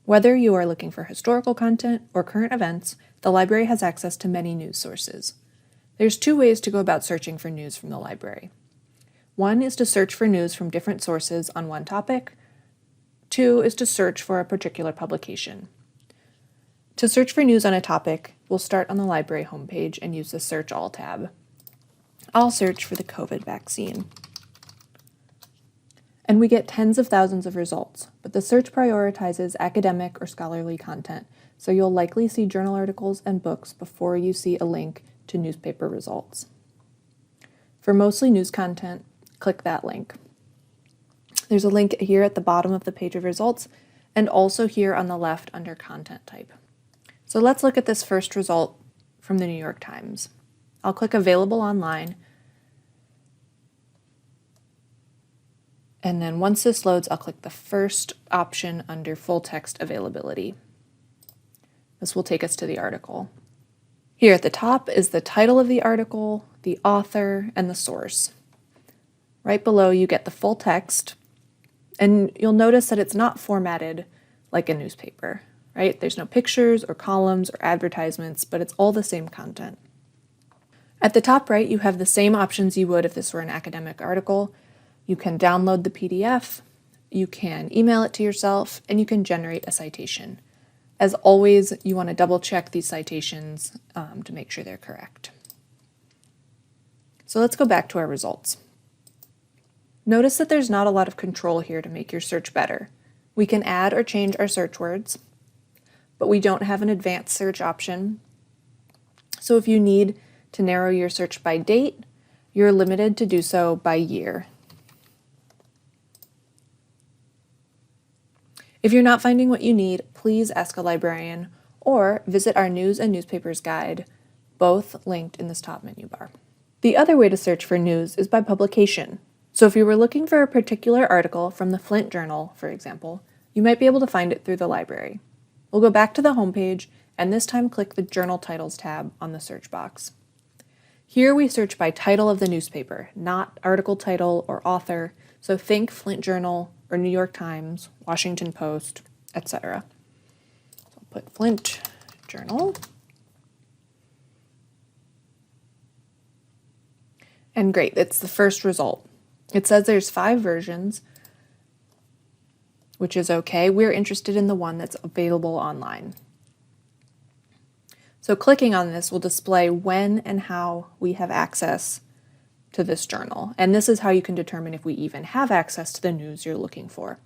Whether you are looking for historical content or current events, the library has access to many news sources. There's two ways to go about searching for news from the library. One is to search for news from different sources on one topic. Two is to search for a particular publication. To search for news on a topic, we'll start on the library homepage and use the Search All tab. I'll search for the COVID vaccine. And we get tens of thousands of results, but the search prioritizes academic or scholarly content, so you'll likely see journal articles and books before you see a link to newspaper results. For mostly news content, click that link. There's a link here at the bottom of the page of results, and also here on the left under content type. So let's look at this first result from the New York Times. I'll click Available Online, and then once this loads, I'll click the first option under Full Text Availability. This will take us to the article. Here at the top is the title of the article, the author, and the source. Right below you get the full text, and you'll notice that it's not formatted like a newspaper, right? There's no pictures or columns or advertisements, but it's all the same content. At the top right, you have the same options you would if this were an academic article. You can download the PDF, you can email it to yourself, and you can generate a citation. As always, you want to double check these citations to make sure they're correct. So let's go back to our results. Notice that there's not a lot of control here to make your search better. We can add or change our search words, but we don't have an advanced search option. So if you need to narrow your search by date, you're limited to do so by year. If you're not finding what you need, please ask a librarian or visit our News and Newspapers guide, both linked in this top menu bar. The other way to search for news is by publication. So if you were looking for a particular article from the Flint Journal, for example, you might be able to find it through the library. We'll go back to the homepage and this time click the Journal Titles tab on the search box. Here we search by title of the newspaper, not article title or author, so think Flint Journal or New York Times, Washington Post, etc. So I'll put Flint Journal. And great, it's the first result. It says there's 5 versions, which is okay. We're interested in the one that's available online. So clicking on this will display when and how we have access to this journal. And this is how you can determine if we even have access to the news you're looking for.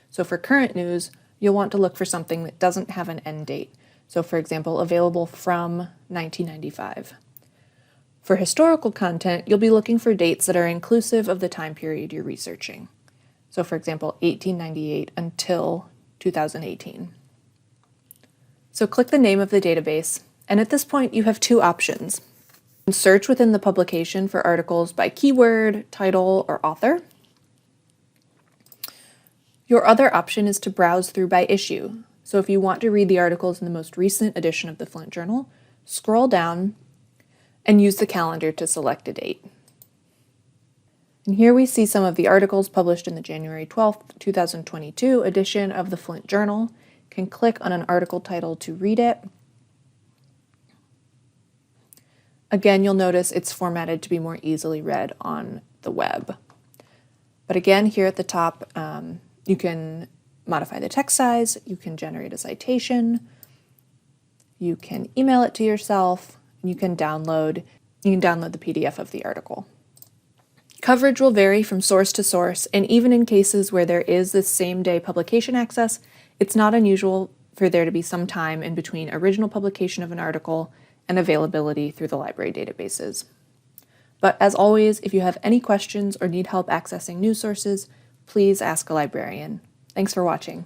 So for current news, you'll want to look for something that doesn't have an end date. So for example, available from 1995. For historical content, you'll be looking for dates that are inclusive of the time period you're researching. So for example, 1898 until 2018. So click the name of the database, and at this point you have 2 options. Search within the publication for articles by keyword, title, or author. Your other option is to browse through by issue. So if you want to read the articles in the most recent edition of the Flint Journal, scroll down and use the calendar to select a date. And here we see some of the articles published in the January 12th, 2022 edition of the Flint Journal. You can click on an article title to read it. Again, you'll notice it's formatted to be more easily read on the web. But again, here at the top, you can modify the text size, you can generate a citation, you can email it to yourself, and you can download the PDF of the article. Coverage will vary from source to source, and even in cases where there is this same-day publication access, it's not unusual for there to be some time in between original publication of an article and availability through the library databases. But as always, if you have any questions or need help accessing news sources, please ask a librarian. Thanks for watching.